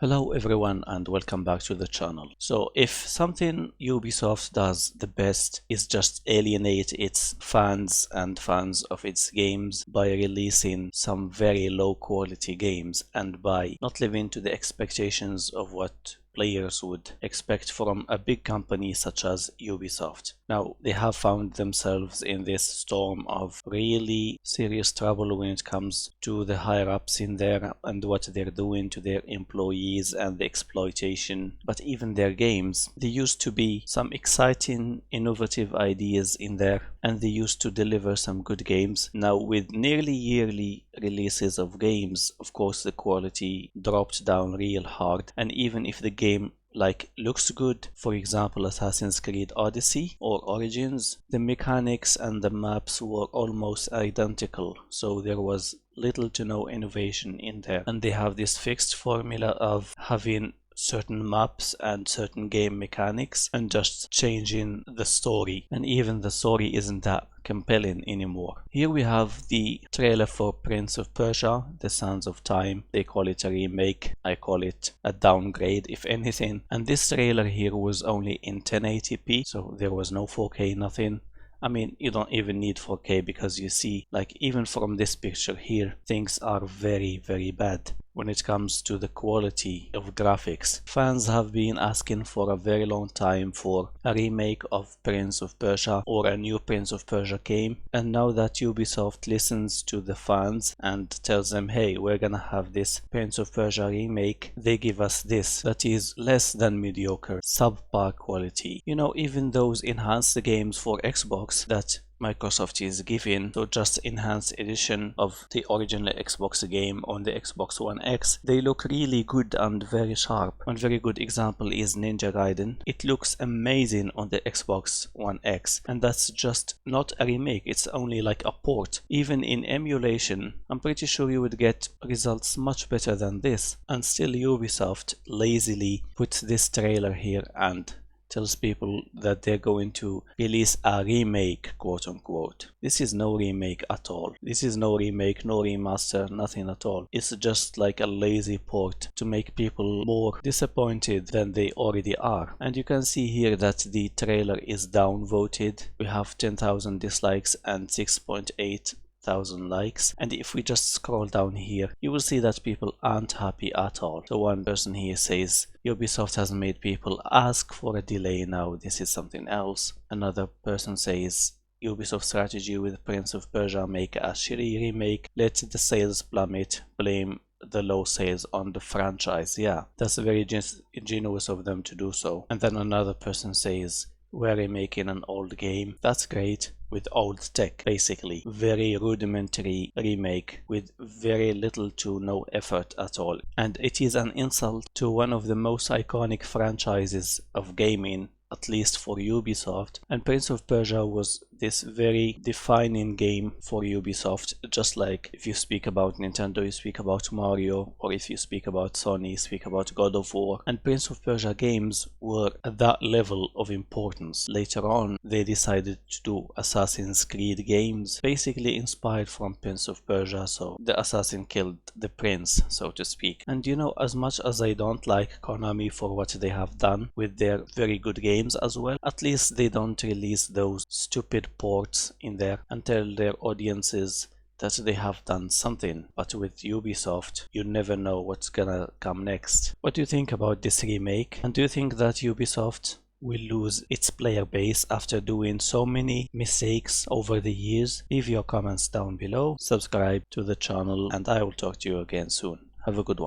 Hello everyone and welcome back to the channel. So if something Ubisoft does the best is just alienate its fans and fans of its games by releasing some very low quality games and by not living to the expectations of what players would expect from a big company such as Ubisoft. Now, they have found themselves in this storm of really serious trouble when it comes to the higher ups in there and what they're doing to their employees and the exploitation. But even their games, there used to be some exciting, innovative ideas in there, and they used to deliver some good games. Now, with nearly yearly releases of games, of course, the quality dropped down real hard, and even if the game looks good, for example Assassin's Creed Odyssey or Origins, the mechanics and the maps were almost identical, so there was little to no innovation in there. And they have this fixed formula of having certain maps and certain game mechanics and just changing the story, and even the story isn't that compelling anymore. Here we have the trailer for Prince of Persia, The Sands of Time. They call it a remake, I call it a downgrade if anything, and this trailer here was only in 1080p, so there was no 4K, nothing. I mean, you don't even need 4K because you see, even from this picture here, things are very bad when it comes to the quality of graphics. Fans have been asking for a very long time for a remake of Prince of Persia or a new Prince of Persia game, and now that Ubisoft listens to the fans and tells them, hey, we're gonna have this Prince of Persia remake, they give us this that is less than mediocre, subpar quality. You know, even those enhanced games for Xbox that Microsoft is giving, so just enhanced edition of the original Xbox game on the Xbox One X, they look really good and very sharp. One very good example is Ninja Gaiden. It looks amazing on the Xbox One X, and that's just not a remake, it's only like a port. Even in emulation, I'm pretty sure you would get results much better than this, and still Ubisoft lazily puts this trailer here and tells people that they're going to release a remake, quote unquote. This is no remake at all. This is no remake, no remaster, nothing at all. It's just like a lazy port to make people more disappointed than they already are. And you can see here that the trailer is downvoted. We have 10,000 dislikes and 6.8 thousand likes, and if we just scroll down here, you will see that people aren't happy at all. So one person here says Ubisoft has made people ask for a delay now, this is something else. Another person says Ubisoft strategy with Prince of Persia, make a shitty remake, let the sales plummet, blame the low sales on the franchise. Yeah, that's very ingenious of them to do so. And then another person says we're remaking an old game. That's great, with old tech, basically. Very rudimentary remake with very little to no effort at all. And it is an insult to one of the most iconic franchises of gaming, at least for Ubisoft. And Prince of Persia was this very defining game for Ubisoft, just like if you speak about Nintendo, you speak about Mario, or if you speak about Sony, you speak about God of War. And Prince of Persia games were at that level of importance. Later on, they decided to do Assassin's Creed games, basically inspired from Prince of Persia, so the assassin killed the prince, so to speak. And you know, as much as I don't like Konami for what they have done with their very good games as well, at least they don't release those stupid ports in there and tell their audiences that they have done something. But with Ubisoft, you never know what's gonna come next. What do you think about this remake? And do you think that Ubisoft will lose its player base after doing so many mistakes over the years? Leave your comments down below, subscribe to the channel, and I will talk to you again soon. Have a good one.